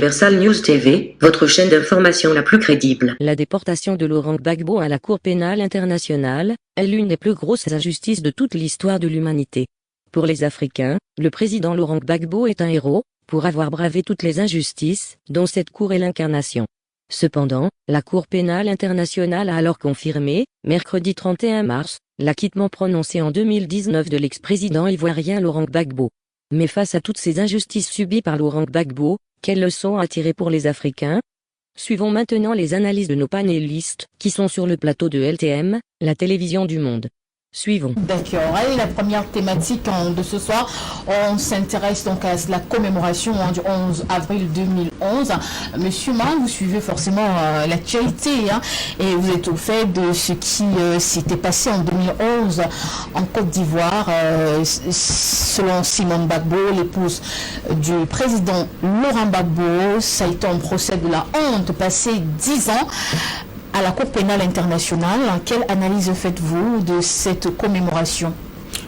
Universal News TV, votre chaîne d'information la plus crédible. La déportation de Laurent Gbagbo à la Cour pénale internationale est l'une des plus grosses injustices de toute l'histoire de l'humanité. Pour les Africains, le président Laurent Gbagbo est un héros, pour avoir bravé toutes les injustices, dont cette Cour est l'incarnation. Cependant, la Cour pénale internationale a alors confirmé, mercredi 31 mars, l'acquittement prononcé en 2019 de l'ex-président ivoirien Laurent Gbagbo. Mais face à toutes ces injustices subies par Laurent Gbagbo, quelles leçons à tirer pour les Africains? Suivons maintenant les analyses de nos panélistes, qui sont sur le plateau de LTM, la télévision du monde. Suivons. D'accord. Allez, la première thématique de ce soir, on s'intéresse donc à la commémoration du 11 avril 2011. Monsieur Ma, vous suivez forcément l'actualité et vous êtes au fait de ce qui s'était passé en 2011 en Côte d'Ivoire. Selon Simone Gbagbo, l'épouse du président Laurent Gbagbo, ça a été un procès de la honte passé 10 ans. À la Cour pénale internationale, quelle analyse faites-vous de cette commémoration?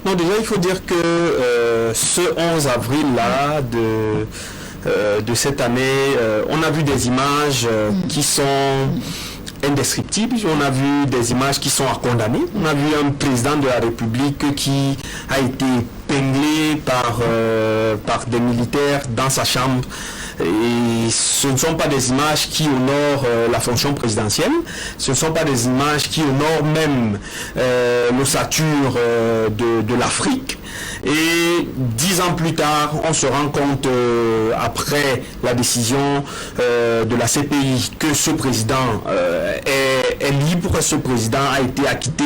Non, déjà, il faut dire que ce 11 avril-là de cette année, on a vu des images qui sont indescriptibles. On a vu des images qui sont à condamner. On a vu un président de la République qui a été épinglé par des militaires dans sa chambre. Et ce ne sont pas des images qui honorent la fonction présidentielle, ce ne sont pas des images qui honorent même l'ossature de l'Afrique. Et 10 ans plus tard, on se rend compte, après la décision de la CPI, que ce président est libre, ce président a été acquitté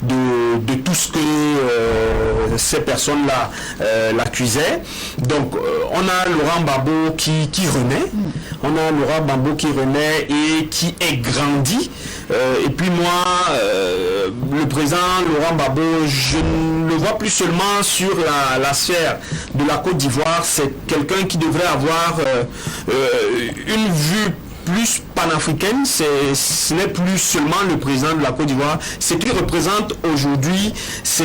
de tout ce que ces personnes-là l'accusaient. Donc on a Laurent Gbagbo qui renaît, et qui est grandi. Et puis moi, le président Laurent Gbagbo, je ne le vois plus seulement sur la sphère de la Côte d'Ivoire. C'est quelqu'un qui devrait avoir une vue plus panafricaine. Ce n'est plus seulement le président de la Côte d'Ivoire. Ce qu'il représente aujourd'hui, c'est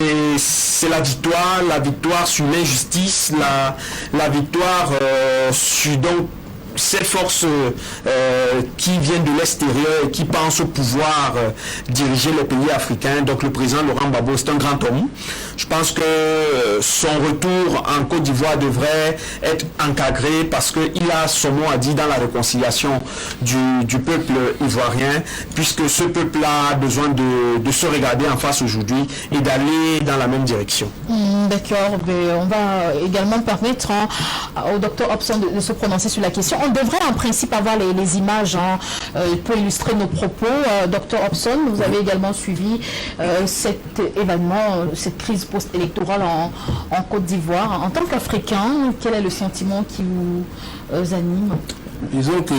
la victoire sur l'injustice, la victoire sur donc ces forces qui viennent de l'extérieur et qui pensent au pouvoir diriger les pays africains. Donc le président Laurent Gbagbo, c'est un grand homme. Je pense que son retour en Côte d'Ivoire devrait être encadré parce qu'il a son mot à dire dans la réconciliation du peuple ivoirien, puisque ce peuple-là a besoin de se regarder en face aujourd'hui et d'aller dans la même direction. D'accord, on va également permettre au docteur Hobson de se prononcer sur la question. On devrait en principe avoir les images pour illustrer nos propos. Docteur Hobson, vous avez également suivi cet événement, cette crise post-électorale en Côte d'Ivoire. En tant qu'Africain, quel est le sentiment qui vous anime? Disons que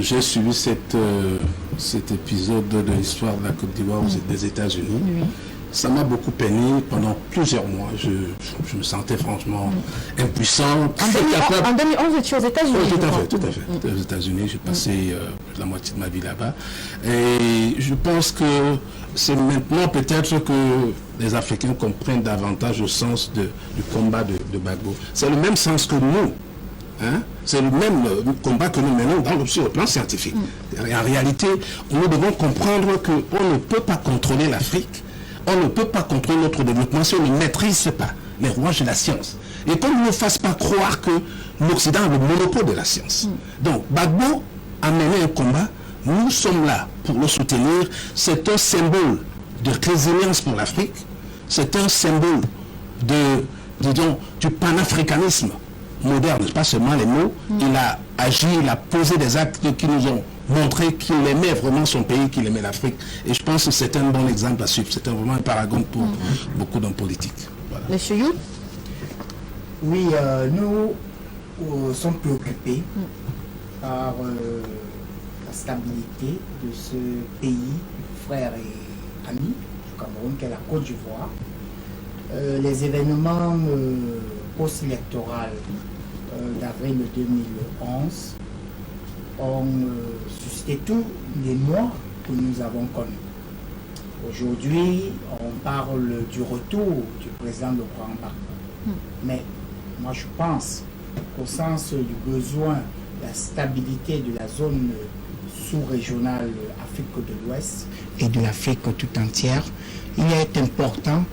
j'ai suivi cet épisode de l'histoire de la Côte d'Ivoire des États-Unis. Oui. Ça m'a beaucoup peiné pendant plusieurs mois. Je me sentais franchement impuissant. En 2011, vous étiez aux États-Unis? Oui, tout à fait. Aux États-Unis, j'ai passé la moitié de ma vie là-bas. Et je pense que c'est maintenant peut-être que les Africains comprennent davantage le sens du combat de Gbagbo. C'est le même sens que nous. C'est le même combat que nous menons sur le plan scientifique. En réalité, nous devons comprendre qu'on ne peut pas contrôler l'Afrique. On ne peut pas contrôler notre développement si on ne maîtrise pas les rouages de la science. Et qu'on ne nous fasse pas croire que l'Occident a le monopole de la science. Donc, Gbagbo a mené un combat. Nous sommes là pour le soutenir. C'est un symbole de résilience pour l'Afrique. C'est un symbole du panafricanisme moderne, pas seulement les mots. Il a agi, il a posé des actes qui nous ont montré qu'il aimait vraiment son pays, qu'il aimait l'Afrique. Et je pense que c'est un bon exemple à suivre. C'est vraiment un paragon pour beaucoup d'hommes politiques. Voilà. Monsieur You? Oui, nous sommes préoccupés par la stabilité de ce pays, frère et ami du Cameroun, qu'est la Côte d'Ivoire. Les événements post-électoraux d'avril 2011 ont suscité tous les mois que nous avons connus. Aujourd'hui, on parle du retour du président de Laurent Gbagbo. Mais moi, je pense qu'au sens du besoin la stabilité de la zone sous-régionale Afrique de l'Ouest et de l'Afrique tout entière, il est important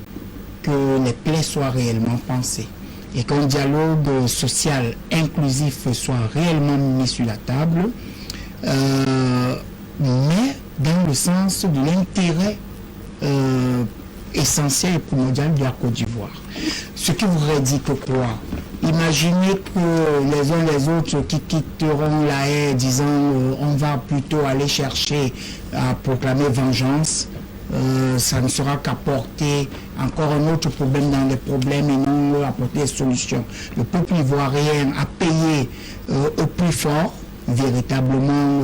que les plaies soient réellement pensées et qu'un dialogue social inclusif soit réellement mis sur la table, mais dans le sens de l'intérêt essentiel et primordial de la Côte d'Ivoire. Ce qui voudrait dire que quoi? Imaginez que les uns les autres qui quitteront la haie disant on va plutôt aller chercher à proclamer vengeance, ça ne sera qu'apporter encore un autre problème dans les problèmes et non apporter des solutions. Le peuple ivoirien a payé au plus fort véritablement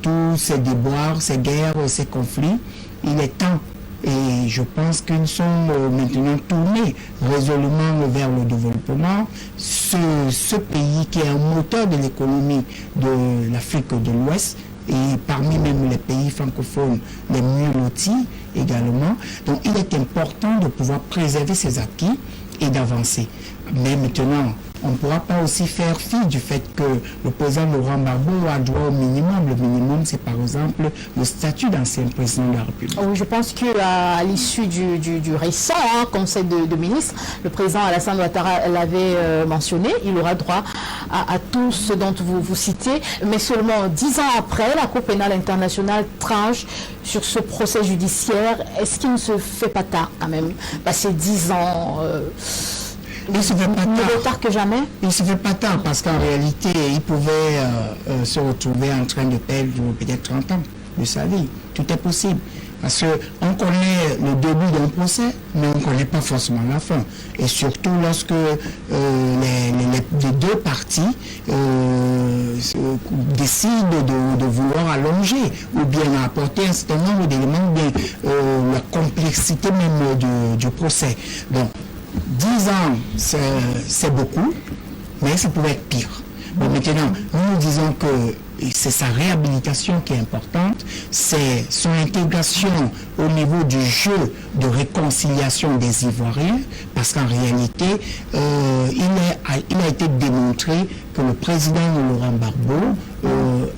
tous ces déboires, ces guerres, ces conflits. Il est temps, et je pense qu'ils sont maintenant tournés résolument vers le développement. Ce pays qui est un moteur de l'économie de l'Afrique de l'Ouest, et parmi même les pays francophones les mieux lotis également. Donc il est important de pouvoir préserver ces acquis et d'avancer. Mais maintenant, on ne pourra pas aussi faire fi du fait que le président Laurent Gbagbo a droit au minimum. Le minimum, c'est par exemple le statut d'ancien président de la République. Oui, je pense qu'à l'issue du récent conseil de ministres, le président Alassane Ouattara l'avait mentionné, il aura droit à tout ce dont vous citez, mais seulement 10 ans après, la Cour pénale internationale tranche sur ce procès judiciaire. Est-ce qu'il ne se fait pas tard quand même, passer 10 ans Il se fait pas mieux tard que jamais? Il se fait pas tard parce qu'en réalité, il pouvait se retrouver en train de perdre peut-être 30 ans de sa vie. Tout est possible. Parce qu'on connaît le début d'un procès, mais on ne connaît pas forcément la fin. Et surtout lorsque les deux parties décident de vouloir allonger ou bien apporter un certain nombre d'éléments de la complexité même du procès. Donc, 10 ans, c'est beaucoup, mais ça pouvait être pire. Bon, maintenant, nous disons que c'est sa réhabilitation qui est importante, c'est son intégration au niveau du jeu de réconciliation des Ivoiriens, parce qu'en réalité, il a été démontré que le président Laurent Gbagbo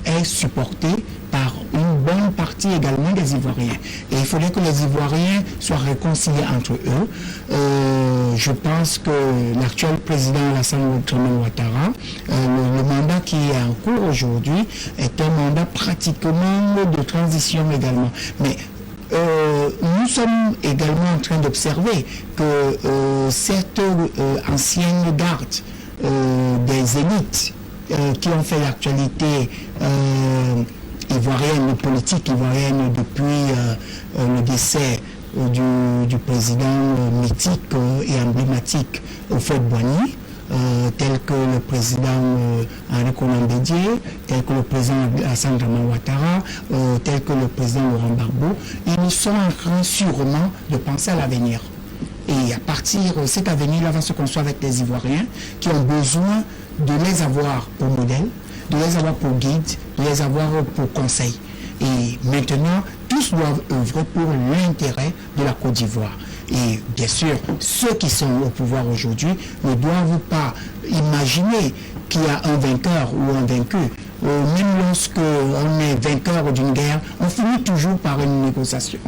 est supporté par une bonne partie également des Ivoiriens. Et il faudrait que les Ivoiriens soient réconciliés entre eux. Je pense que l'actuel président Alassane Ouattara, le mandat qui est en cours aujourd'hui, est un mandat pratiquement de transition également. Mais nous sommes également en train d'observer que cette ancienne garde des élites qui ont fait l'actualité ivoirienne, politique ivoirienne depuis le décès du président mythique et emblématique Houphouët-Boigny, tel que le président Henri Konan Bédié, tel que le président Alassane Ouattara, tel que le président Laurent Gbagbo, ils sont en train sûrement de penser à l'avenir. Et à partir de cet avenir-là va se construire avec les Ivoiriens qui ont besoin de les avoir pour modèle, de les avoir pour guide, de les avoir pour conseil. Et maintenant, tous doivent œuvrer pour l'intérêt de la Côte d'Ivoire. Et bien sûr, ceux qui sont au pouvoir aujourd'hui ne doivent pas imaginer qu'il y a un vainqueur ou un vaincu. Même lorsque on est vainqueur d'une guerre, on finit toujours par une négociation.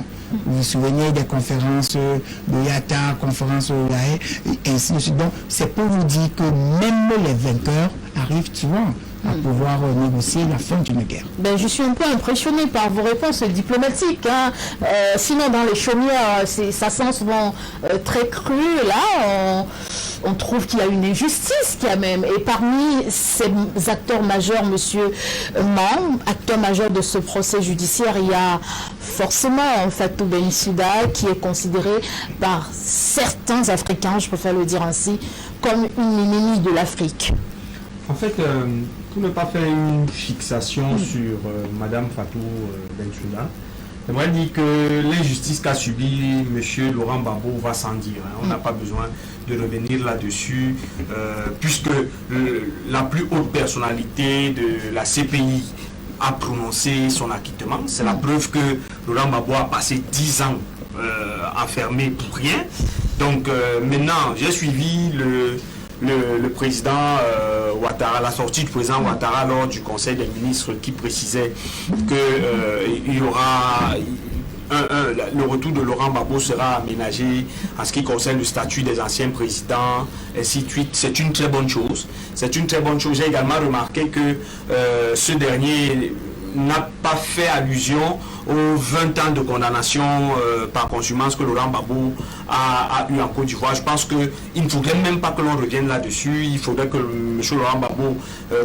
Vous vous souvenez des conférences de Yatta, conférences de la Haye, et ainsi de suite. Donc, c'est pour vous dire que même les vainqueurs arrivent souvent à pouvoir négocier la fin d'une guerre. Ben, je suis un peu impressionné par vos réponses diplomatiques. Sinon, dans les chaumières, ça sent souvent très cru. Là, on trouve qu'il y a une injustice quand même. Et parmi ces acteurs majeurs, monsieur Mam, acteur majeur de ce procès judiciaire, il y a forcément Fatou Bensouda qui est considéré par certains Africains, je préfère le dire ainsi, comme une ennemie de l'Afrique. En fait, pour ne pas faire une fixation sur Madame Fatou Bensouda, j'aimerais dire que l'injustice qu'a subie M. Laurent Gbagbo va sans dire. On n'a pas besoin de revenir là-dessus, puisque la plus haute personnalité de la CPI a prononcé son acquittement. C'est la preuve que Laurent Gbagbo a passé 10 ans enfermé pour rien. Donc maintenant, j'ai suivi le président Ouattara, la sortie du président Ouattara lors du Conseil des ministres qui précisait qu'il y aura... le retour de Laurent Gbagbo sera aménagé en ce qui concerne le statut des anciens présidents, ainsi de suite. C'est une très bonne chose. C'est une très bonne chose. J'ai également remarqué que ce dernier n'a pas fait allusion aux 20 ans de condamnation par contumace que Laurent Gbagbo a eu en Côte d'Ivoire. Je pense qu'il ne faudrait même pas que l'on revienne là-dessus. Il faudrait que M. Laurent Gbagbo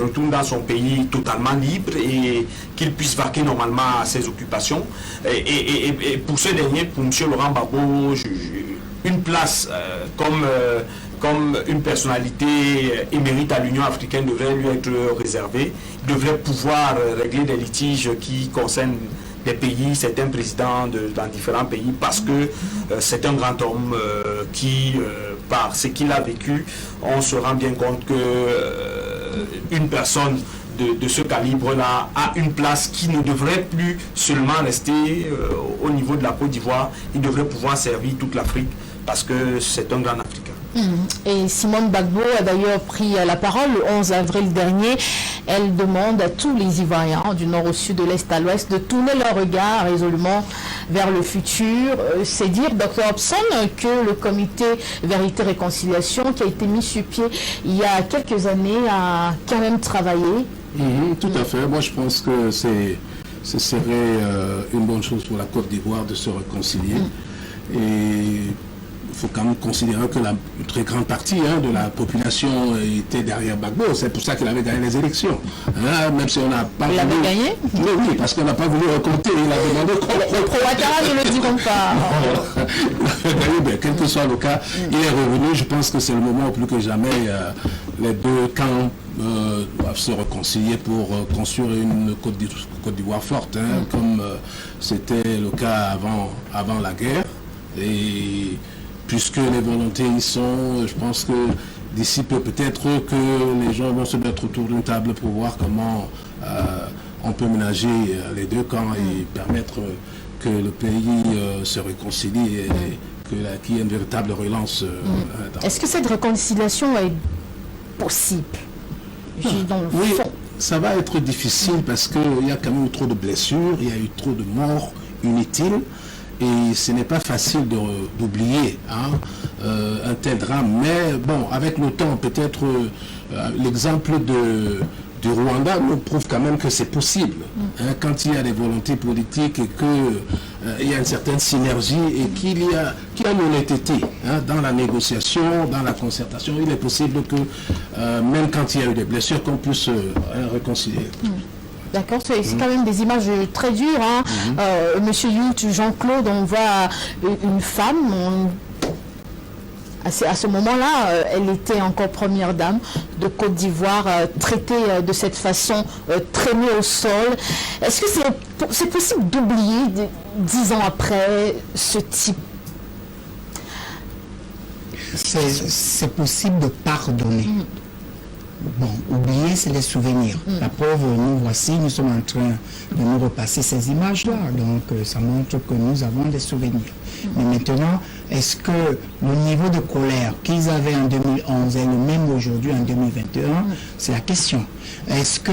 retourne dans son pays totalement libre et qu'il puisse vaquer normalement à ses occupations. Et pour ce dernier, pour M. Laurent Gbagbo, une place comme une personnalité émérite à l'Union africaine devrait lui être réservée. Il devrait pouvoir régler des litiges qui concernent des pays, certains présidents dans différents pays, parce que c'est un grand homme qui, par ce qu'il a vécu, on se rend bien compte que une personne de ce calibre-là a une place qui ne devrait plus seulement rester au niveau de la Côte d'Ivoire. Il devrait pouvoir servir toute l'Afrique parce que c'est un grand Africain. Et Simone Gbagbo a d'ailleurs pris la parole le 11 avril dernier. Elle demande à tous les Ivoiriens, du nord au sud, de l'est à l'ouest, de tourner leur regard résolument vers le futur. C'est dire, Dr Hobson, que le comité Vérité-Réconciliation, qui a été mis sur pied il y a quelques années, a quand même travaillé. Tout à fait. Moi, je pense que ce serait une bonne chose pour la Côte d'Ivoire de se réconcilier. Et il faut quand même considérer que la très grande partie de la population était derrière Gbagbo. C'est pour ça qu'il avait gagné les élections. Même si on n'a pas voulu... Il avait gagné? Oui, parce qu'on n'a pas voulu recompter. Il a demandé... Les pro-Ouattara ne le diront pas. Il a gagné, mais quel que soit le cas, il est revenu. Je pense que c'est le moment plus que jamais. Les deux camps doivent se réconcilier pour construire une Côte d'Ivoire forte, comme c'était le cas avant la guerre. Et puisque les volontés y sont, je pense que d'ici peu, peut-être que les gens vont se mettre autour d'une table pour voir comment on peut ménager les deux camps et permettre que le pays se réconcilie et qu'il y ait une véritable relance. Est-ce que cette réconciliation est possible? Oui, ça va être difficile parce qu'il y a quand même eu trop de blessures, il y a eu trop de morts inutiles. Et ce n'est pas facile d'oublier un tel drame. Mais bon, avec le temps, peut-être l'exemple du Rwanda nous prouve quand même que c'est possible. Quand il y a des volontés politiques et qu'il y a une certaine synergie et qu'il y a une honnêteté dans la négociation, dans la concertation, il est possible que même quand il y a eu des blessures, qu'on puisse réconcilier. D'accord, c'est quand même des images très dures. Monsieur Youth, Jean-Claude, on voit une femme, à ce moment-là, elle était encore première dame de Côte d'Ivoire, traitée de cette façon, traînée au sol. Est-ce que c'est possible d'oublier, 10 ans après, ce type? C'est possible de pardonner. Bon, oublier, c'est les souvenirs. La preuve, nous voici, nous sommes en train de nous repasser ces images-là. Donc, ça montre que nous avons des souvenirs. Mais maintenant, est-ce que le niveau de colère qu'ils avaient en 2011 est le même aujourd'hui en 2021? C'est la question. Est-ce que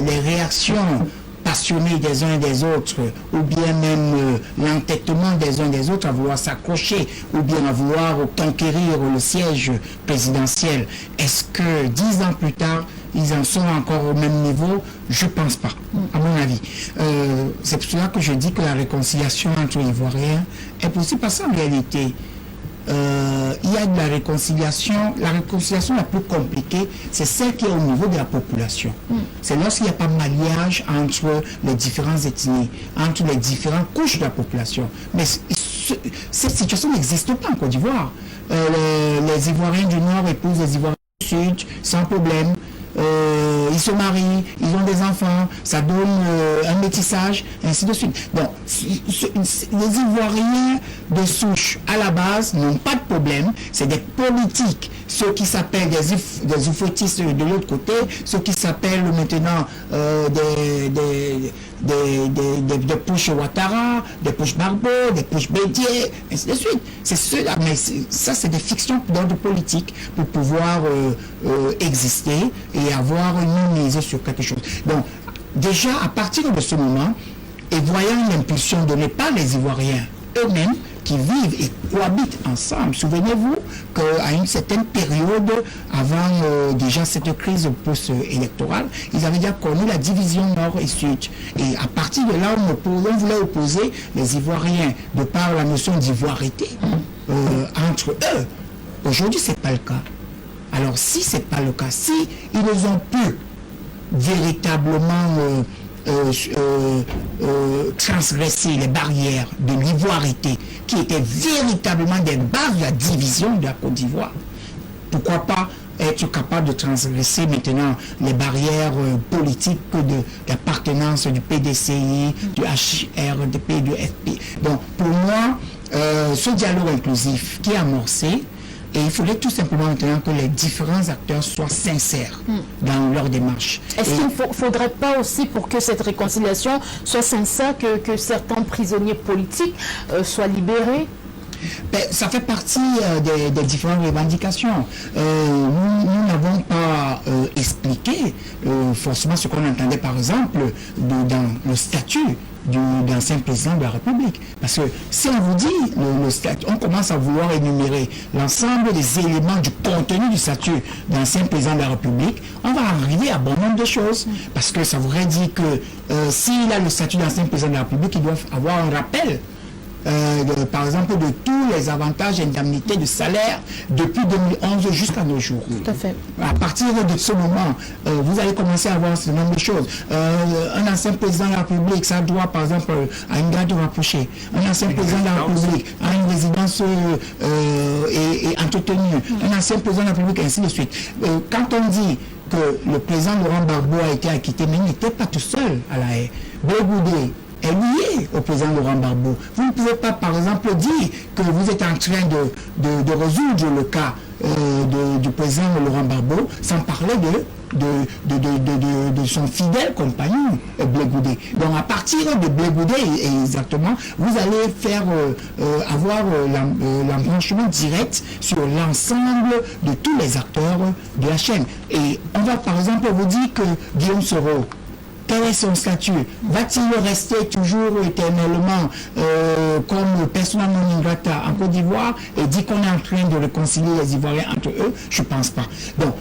les réactions passionnées des uns et des autres, ou bien même l'entêtement des uns et des autres à vouloir s'accrocher, ou bien à vouloir conquérir le siège présidentiel, est-ce que 10 ans plus tard, ils en sont encore au même niveau? Je ne pense pas, à mon avis. C'est pour cela que je dis que la réconciliation entre Ivoiriens est possible, parce qu'en réalité, il y a de la réconciliation la plus compliquée, c'est celle qui est au niveau de la population. C'est lorsqu'il n'y a pas mariage entre les différentes ethnies, entre les différentes couches de la population. Mais cette situation n'existe pas en Côte d'Ivoire. Les Ivoiriens du Nord épousent les Ivoiriens du Sud sans problème. Ils se marient, ils ont des enfants, ça donne un métissage, ainsi de suite. Donc, les Ivoiriens de souche, à la base, n'ont pas de problème. C'est des politiques, ceux qui s'appellent des oufoutistes de l'autre côté, ceux qui s'appellent maintenant des push Ouattara, des push Barbo, des push Bédier, ainsi de suite. C'est cela, mais ça c'est des fictions d'ordre politique pour pouvoir exister et avoir une mise sur quelque chose. Donc déjà à partir de ce moment, et voyant l'impulsion donnée par les Ivoiriens eux-mêmes, qui vivent et cohabitent ensemble. Souvenez-vous qu'à une certaine période, avant déjà cette crise post-électorale, ils avaient déjà connu la division nord et sud. Et à partir de là, on voulait opposer les Ivoiriens de par la notion d'ivoirité entre eux. Aujourd'hui, ce n'est pas le cas. Alors, si ce n'est pas le cas, si ils ont pu véritablement transgresser les barrières de l'ivoirité qui étaient véritablement des bases de la division de la Côte d'Ivoire, pourquoi pas être capable de transgresser maintenant les barrières politiques d'appartenance du PDCI, du HRDP, du FP. Donc pour moi, ce dialogue inclusif qui est amorcé, et il faudrait tout simplement maintenant que les différents acteurs soient sincères dans leur démarche. Est-ce qu'il ne faudrait pas aussi, pour que cette réconciliation soit sincère, que certains prisonniers politiques soient libérés? Ben, ça fait partie des différentes revendications. Nous n'avons pas expliqué forcément ce qu'on entendait par exemple dans le statut d'ancien président de la République. Parce que si on vous dit le statut, on commence à vouloir énumérer l'ensemble des éléments du contenu du statut d'ancien président de la République, on va arriver à bon nombre de choses. Parce que ça voudrait dire que s'il a le statut d'ancien président de la République, il doit avoir un rappel par exemple de tous les avantages et indemnités de salaire depuis 2011 jusqu'à nos jours. Tout à fait. À partir de ce moment, vous allez commencer à voir ce nombre de choses. Un ancien président de la République, ça doit par exemple à une garde rapprochée. Un ancien président de la République a une résidence et entretenue. Un ancien président de la République, ainsi de suite. Quand on dit que le président Laurent Gbagbo a été acquitté, mais il n'était pas tout seul à la haie. Blé est lié au président Laurent Gbagbo. Vous ne pouvez pas, par exemple, dire que vous êtes en train de résoudre le cas du président Laurent Gbagbo sans parler de son fidèle compagnon, Blé Goudé. Donc, à partir de Blé Goudé, exactement, vous allez faire avoir l'embranchement direct sur l'ensemble de tous les acteurs de la chaîne. Et on va, par exemple, vous dire que Guillaume Soro, quel est son statut? Va-t-il rester toujours éternellement comme persona non grata en Côte d'Ivoire et dire qu'on est en train de réconcilier les Ivoiriens entre eux? Je ne pense pas. Donc,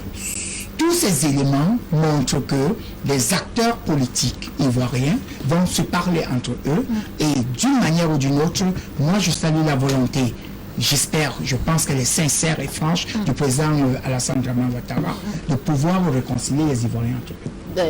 tous ces éléments montrent que les acteurs politiques ivoiriens vont se parler entre eux et d'une manière ou d'une autre, moi je salue la volonté. J'espère, je pense qu'elle est sincère et franche du président Alassane Dramane Ouattara de pouvoir réconcilier les Ivoiriens entre eux.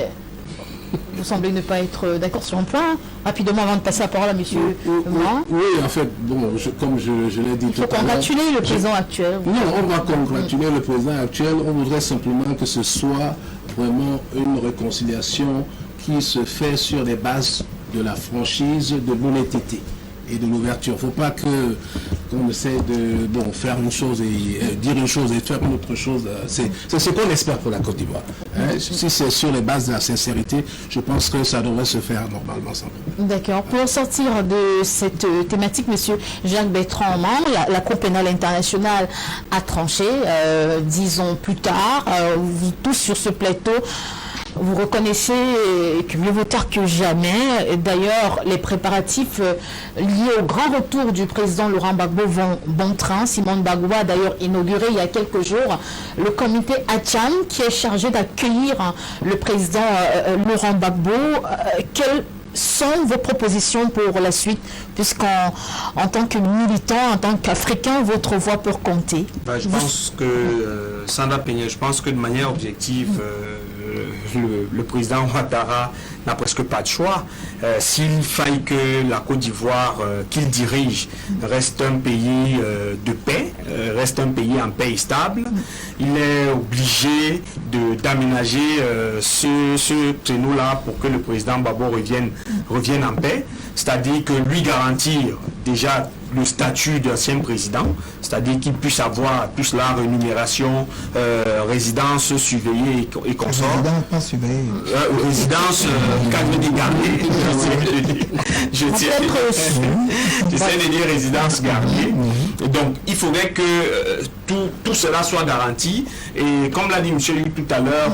Vous semblez ne pas être d'accord sur un point. Rapidement, avant de passer la parole à M. Mouan. Oui, en fait, bon, comme je l'ai dit tout à l'heure... Il faut congratuler le président actuel. Non, on va congratuler le président actuel. On voudrait simplement que ce soit vraiment une réconciliation qui se fait sur les bases de la franchise, de l'honnêteté et de l'ouverture. Il ne faut pas qu'on essaie de faire une chose et dire une chose et faire une autre chose. C'est ce qu'on espère pour la Côte d'Ivoire. Si c'est sur les bases de la sincérité, je pense que ça devrait se faire normalement sans problème. D'accord. Pour sortir de cette thématique, M. Jacques-Bertrand Membre, la Cour pénale internationale a tranché, 10 ans plus tard, vous tous sur ce plateau, vous reconnaissez que mieux vaut tard que jamais. D'ailleurs, les préparatifs liés au grand retour du président Laurent Gbagbo vont bon train. Simone Bagbo a d'ailleurs inauguré il y a quelques jours le comité Acham qui est chargé d'accueillir le président Laurent Gbagbo. Quelles sont vos propositions pour la suite, puisqu'en tant que militant, en tant qu'Africain, votre voix peut compter? Je pense que, Sandra Peignet, je pense que de manière objective, le président Ouattara n'a presque pas de choix. S'il faille que la Côte d'Ivoire qu'il dirige reste un pays de paix, reste un pays en paix et stable, il est obligé d'aménager ce créneau-là pour que le président Gbagbo revienne en paix, c'est-à-dire que lui garantir déjà le statut d'ancien président, c'est-à-dire qu'il puisse avoir plus la rémunération, résidence surveillée et consort. Résidence pas surveillée. Résidence cadre des gardés. J'essaie de dire résidence gardée. Donc il faudrait que tout cela soit garanti. Et comme l'a dit M. Luc tout à l'heure,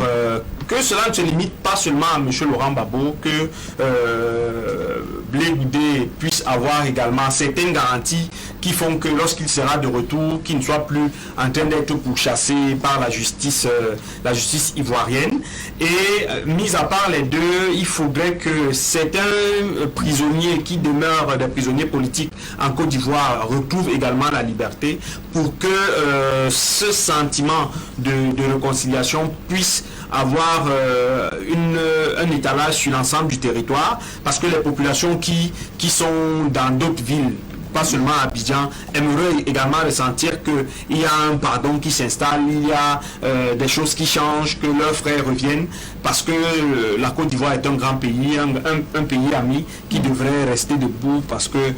que cela ne se limite pas seulement à M. Laurent Gbagbo, que Blé Goudé puisse avoir également certaines garanties qui font que lorsqu'il sera de retour, qu'il ne soit plus en train d'être pourchassé par la justice ivoirienne. Et mis à part les deux, il faudrait que certains prisonniers qui demeurent des prisonniers politiques en Côte d'Ivoire retrouvent également la liberté pour que ce sentiment de réconciliation puisse avoir un étalage sur l'ensemble du territoire, parce que les populations qui sont dans d'autres villes, pas seulement à Abidjan, aimeraient également ressentir qu'il y a un pardon qui s'installe, il y a des choses qui changent, que leurs frères reviennent, parce que la Côte d'Ivoire est un grand pays, un pays ami qui devrait rester debout, parce que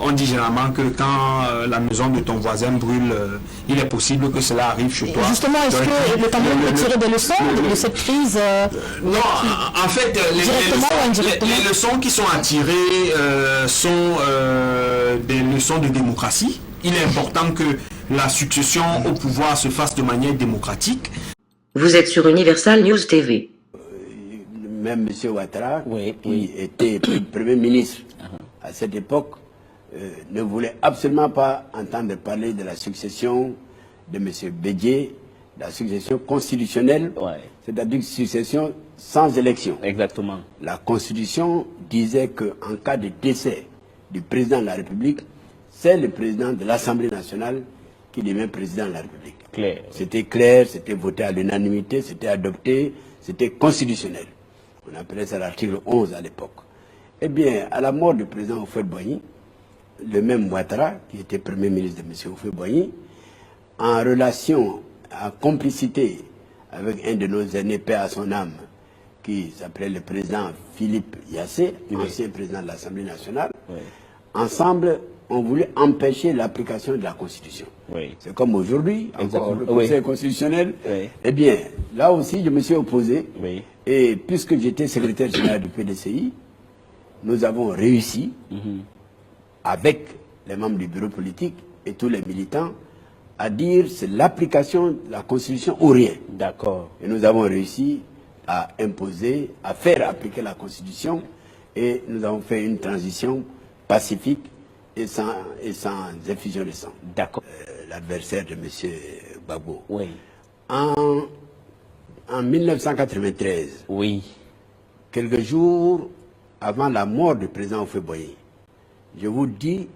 on dit généralement que quand la maison de ton voisin brûle, il est possible que cela arrive chez toi. Justement, est-ce que le Cameroun peut tirer des leçons de cette crise Non, en fait, les leçons qui sont à tirer sont des leçons de démocratie. Il est important que la succession au pouvoir se fasse de manière démocratique. Vous êtes sur Universal News TV. Même M. Ouattara, qui était Premier ministre à cette époque, ne voulait absolument pas entendre parler de la succession de M. Bédié, la succession constitutionnelle, c'est-à-dire une succession sans élection. Exactement. La Constitution disait qu'en cas de décès du président de la République, c'est le président de l'Assemblée nationale qui devient président de la République. Clair. C'était clair, c'était voté à l'unanimité, c'était adopté, c'était constitutionnel. On appelait ça l'article 11 à l'époque. Eh bien, à la mort du président Houphouët-Boigny, le même Ouattara, qui était Premier ministre de M. Houphouët-Boigny, en relation, en complicité avec un de nos aînés, paix à son âme, qui s'appelait le président Philippe Yassé, ancien président de l'Assemblée nationale, ensemble, on voulait empêcher l'application de la Constitution. C'est comme aujourd'hui, encore le Conseil constitutionnel. Eh bien, là aussi, je me suis opposé. Et puisque j'étais secrétaire général du PDCI, nous avons réussi, avec les membres du bureau politique et tous les militants, à dire c'est l'application de la Constitution ou rien. D'accord. Et nous avons réussi à imposer, à faire appliquer la Constitution, et nous avons fait une transition pacifique et sans effusion de sang. D'accord. L'adversaire de M. Gbagbo. Oui. En 1993, quelques jours avant la mort du président Houphouët-Boigny, je vous dis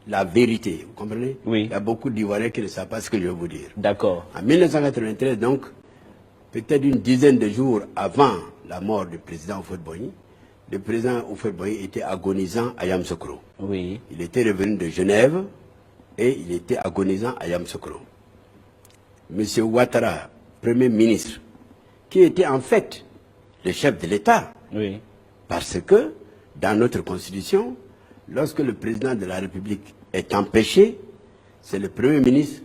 la vérité, vous comprenez? Il y a beaucoup d'Ivoiriens qui ne savent pas ce que je vais vous dire. D'accord. En 1993, donc, peut-être une dizaine de jours avant la mort du président Houphouët-Boigny, le président Houphouët-Boigny était agonisant à Yamoussoukro. Oui. Il était revenu de Genève et il était agonisant à Yamoussoukro. Monsieur Ouattara, Premier ministre, qui était en fait le chef de l'État, parce que dans notre Constitution, lorsque le président de la République est empêché, c'est le Premier ministre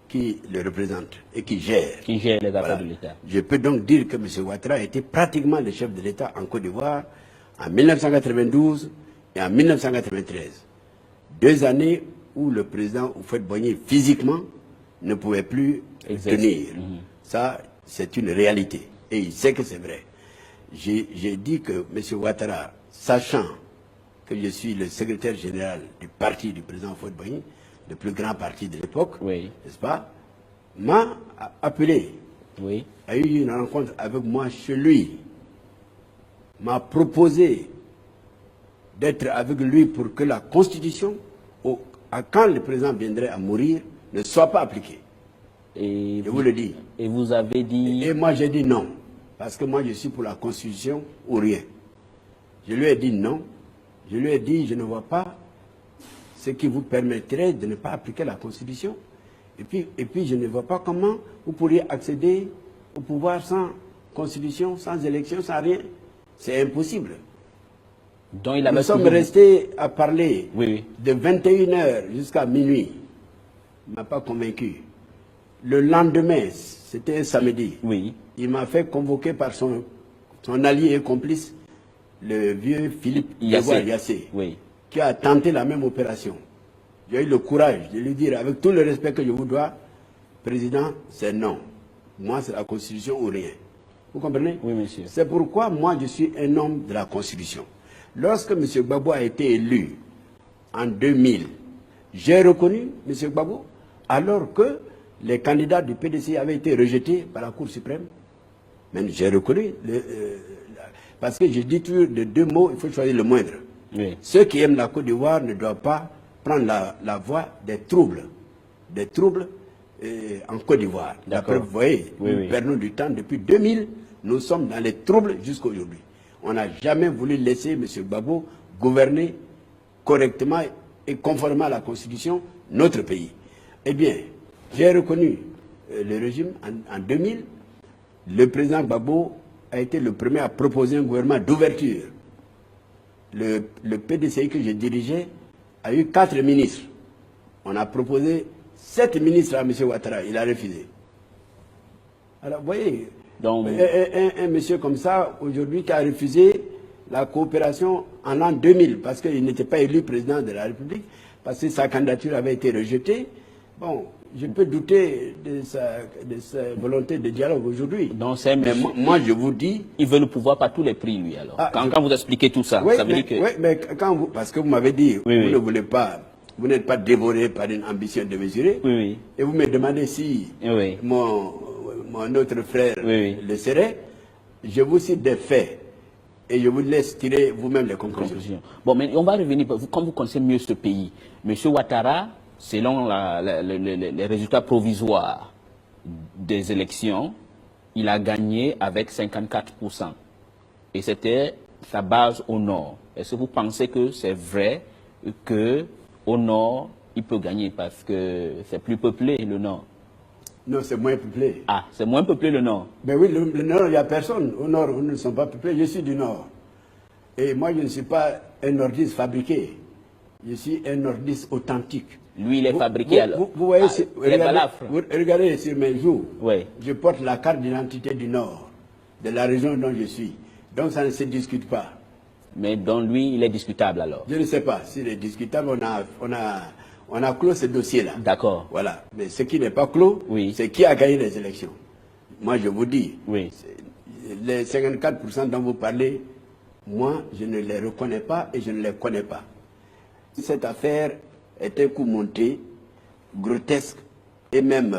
qui le représente et qui gère. Qui gère les affaires de l'État. Je peux donc dire que M. Ouattara était pratiquement le chef de l'État en Côte d'Ivoire en 1992 et en 1993. 2 années où le président Houphouët-Boigny physiquement ne pouvait plus tenir. Ça, c'est une réalité. Et il sait que c'est vrai. J'ai dit que M. Ouattara, sachant que je suis le secrétaire général du parti du président Houphouët-Boigny, le plus grand parti de l'époque, n'est-ce pas, m'a appelé, a eu une rencontre avec moi chez lui, m'a proposé d'être avec lui pour que la Constitution, quand le président viendrait à mourir, ne soit pas appliquée. Et je vous le dis. Et vous avez dit... Et moi j'ai dit non, parce que moi je suis pour la Constitution ou rien. Je lui ai dit non. Je lui ai dit, je ne vois pas ce qui vous permettrait de ne pas appliquer la Constitution. Et puis je ne vois pas comment vous pourriez accéder au pouvoir sans Constitution, sans élection, sans rien. C'est impossible. dont il avait Nous sommes toujours- restés à parler Oui. de 21h jusqu'à minuit. Il ne m'a pas convaincu. Le lendemain, c'était un samedi, Oui. il m'a fait convoquer par son allié et complice, le vieux Philippe Yassé, Oui. qui a tenté la même opération. J'ai eu le courage de lui dire, avec tout le respect que je vous dois, Président, c'est non. Moi, c'est la Constitution ou rien. Vous comprenez? Oui, monsieur. C'est pourquoi moi, je suis un homme de la Constitution. Lorsque M. Gbagbo a été élu en 2000, j'ai reconnu M. Gbagbo, alors que les candidats du PDC avaient été rejetés par la Cour suprême. Mais j'ai reconnu, parce que je dis toujours de deux mots, il faut choisir le moindre. Oui. Ceux qui aiment la Côte d'Ivoire ne doivent pas prendre la voie des troubles en Côte d'Ivoire. D'après, vous voyez, Oui, nous oui. perdons du temps depuis 2000, nous sommes dans les troubles jusqu'à aujourd'hui. On n'a jamais voulu laisser M. Gbagbo gouverner correctement et conformément à la Constitution notre pays. Eh bien, j'ai reconnu le régime en 2000. Le président Gbagbo a été le premier à proposer un gouvernement d'ouverture. Le PDCI que je dirigeais a eu 4 ministres. On a proposé 7 ministres à M. Ouattara. Il a refusé. Alors, vous voyez, Donc- un monsieur comme ça, aujourd'hui, qui a refusé la coopération en l'an 2000, parce qu'il n'était pas élu président de la République, parce que sa candidature avait été rejetée. Bon, je peux douter de sa volonté de dialogue aujourd'hui. Donc, c'est Mais monsieur- moi, je vous dis... Il veut le pouvoir par tous les prix, lui, alors. Ah, Quand vous expliquez tout ça, Oui, ça veut mais, dire que... oui, mais quand vous, parce que vous m'avez dit, Oui, vous oui. ne voulez pas, vous n'êtes pas dévoré par une ambition démesurée, Oui, oui. et vous me demandez si Oui. mon autre frère Oui, oui. le serait, je vous cite des faits, et je vous laisse tirer vous-même les conclusions. Conclusion. Bon, mais on va revenir, comme vous connaissez mieux ce pays. Monsieur Ouattara, selon les résultats provisoires des élections, il a gagné avec 54%. Et c'était sa base au nord. Est-ce que vous pensez que c'est vrai qu'au nord, il peut gagner parce que c'est plus peuplé, le nord? Non, c'est moins peuplé. Ah, c'est moins peuplé, le nord. Ben oui, le nord, il n'y a personne. Au nord, nous ne sommes pas peuplés. Je suis du nord. Et moi, je ne suis pas un nordiste fabriqué. Je suis un nordiste authentique. Lui, il est fabriqué alors. Vous voyez, Ah, les balafres. regardez sur mes joues. Oui. Je porte la carte d'identité du Nord, de la région dont je suis. Donc ça ne se discute pas. Mais dans lui, il est discutable alors. Je ne sais pas s'il est discutable. On a clos ce dossier-là. D'accord. Voilà. Mais ce qui n'est pas clos, Oui. c'est qui a gagné les élections. Moi, je vous dis, Oui. les 54% dont vous parlez, moi, je ne les reconnais pas et je ne les connais pas. Cette affaire est un coup monté, grotesque et même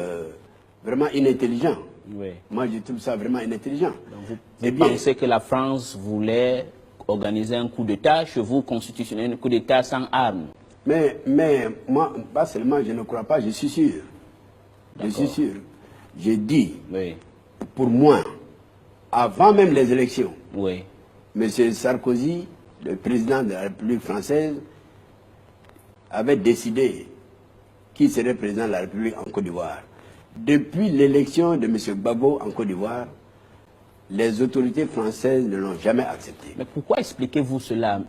vraiment inintelligent. Oui. Moi, je trouve ça vraiment inintelligent. Vous Eh bien, pensez que la France voulait organiser un coup d'État chez vous, constitutionnel, un coup d'État sans armes? mais moi, pas seulement je ne crois pas, je suis sûr. Je suis sûr. J'ai dit, Oui. pour moi, avant même les élections, Oui. M. Sarkozy, le président de la République française, avait décidé qui serait président de la République en Côte d'Ivoire. Depuis l'élection de M. Gbagbo en Côte d'Ivoire, les autorités françaises ne l'ont jamais accepté. Mais pourquoi expliquez-vous cela?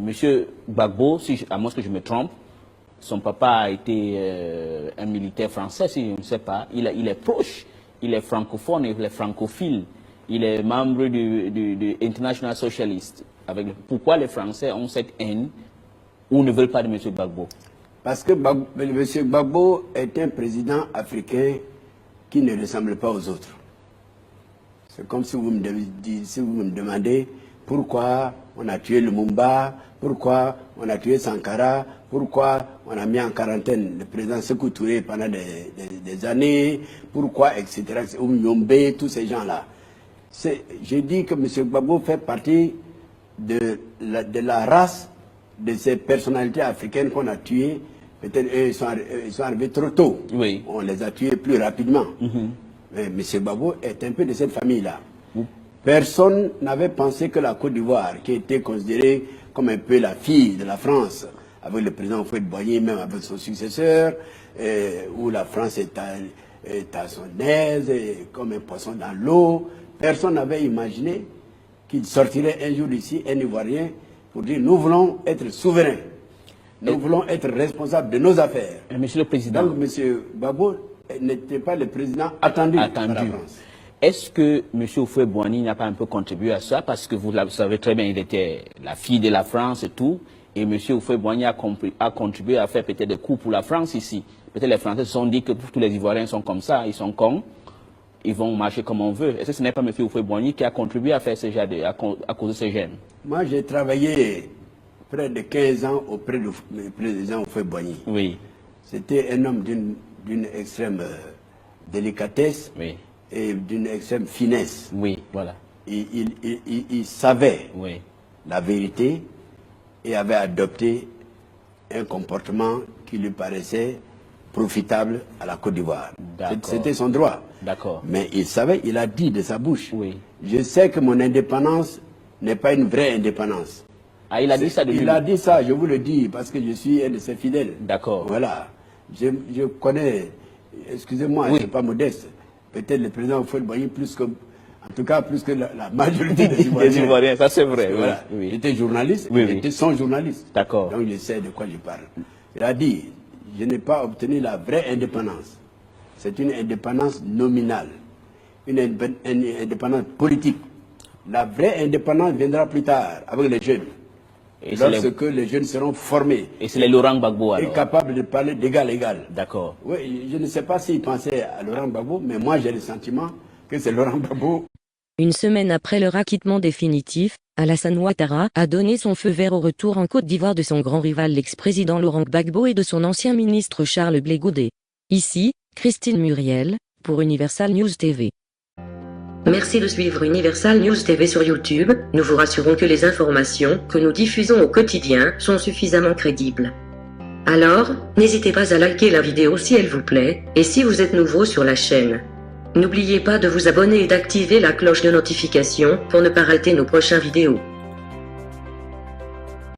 Monsieur Gbagbo, à moins que je me trompe, son papa a été un militaire français, si je ne sais pas. Il est proche, il est francophone, il est francophile. Il est membre du International Socialist. Pourquoi les Français ont cette haine ou ne veulent pas de M. Gbagbo? Parce que M. Gbagbo est un président africain qui ne ressemble pas aux autres. C'est comme si vous me demandez pourquoi on a tué Lumumba, pourquoi on a tué Sankara, pourquoi on a mis en quarantaine le président Sékou Touré pendant des années, pourquoi, etc. Yombe, tous ces gens-là. Je dis que M. Gbagbo fait partie de la race de ces personnalités africaines qu'on a tuées. Peut-être ils sont arrivés trop tôt. Oui. On les a tués plus rapidement. Mais M. Gbagbo est un peu de cette famille-là. Personne n'avait pensé que la Côte d'Ivoire, qui était considérée comme un peu la fille de la France, avec le président Houphouët-Boigny, même avec son successeur, où la France est à son aise, comme un poisson dans l'eau, personne n'avait imaginé qu'il sortirait un jour d'ici un Ivoirien pour dire nous voulons être souverains. Nous voulons être responsables de nos affaires. Monsieur le Président. Donc, M. Gbagbo n'était pas le président attendu par la France. Est-ce que M. Houphouët-Boigny n'a pas un peu contribué à ça? Parce que vous savez très bien, il était la fille de la France et tout. Et M. Houphouët-Boigny a contribué à faire peut-être des coups pour la France ici. Peut-être les Français se sont dit que tous les Ivoiriens sont comme ça, ils sont cons. Ils vont marcher comme on veut. Est-ce que ce n'est pas M. Houphouët-Boigny qui a contribué à faire ce genre à cause de ces gènes? Moi, j'ai travaillé près de 15 ans auprès du président Houphouët-Boigny. Oui. C'était un homme d'une extrême délicatesse et d'une extrême finesse. Oui, voilà. Il savait la vérité et avait adopté un comportement qui lui paraissait profitable à la Côte d'Ivoire. C'était son droit. D'accord. Mais il savait, il a dit de sa bouche, je sais que mon indépendance n'est pas une vraie indépendance. Ah, il a dit ça de lui? Il a dit ça, je vous le dis, parce que je suis un de ses fidèles. D'accord. Voilà. Je connais, excusez-moi, je ne suis pas modeste, peut-être le président Houphouët-Boigny plus que, en tout cas plus que la majorité des Ivoiriens. Ça c'est vrai. Voilà. Oui. Il était journaliste, il était son journaliste. D'accord. Donc il sait de quoi je parle. Il a dit, je n'ai pas obtenu la vraie indépendance. C'est une indépendance nominale, une indépendance politique. La vraie indépendance viendra plus tard avec les jeunes. Et lorsque les jeunes seront formés. Et c'est les Laurent Gbagbo alors. Et capables de parler d'égal à égal. D'accord. Oui, je ne sais pas s'il pensait à Laurent Gbagbo, mais moi j'ai le sentiment que c'est Laurent Gbagbo. Une semaine après leur acquittement définitif, Alassane Ouattara a donné son feu vert au retour en Côte d'Ivoire de son grand rival l'ex-président Laurent Gbagbo et de son ancien ministre Charles Blé Goudé. Ici, Christine Muriel, pour Universal News TV. Merci de suivre Universal News TV sur YouTube. Nous vous rassurons que les informations que nous diffusons au quotidien sont suffisamment crédibles. Alors, n'hésitez pas à liker la vidéo si elle vous plaît, et si vous êtes nouveau sur la chaîne. N'oubliez pas de vous abonner et d'activer la cloche de notification pour ne pas rater nos prochaines vidéos.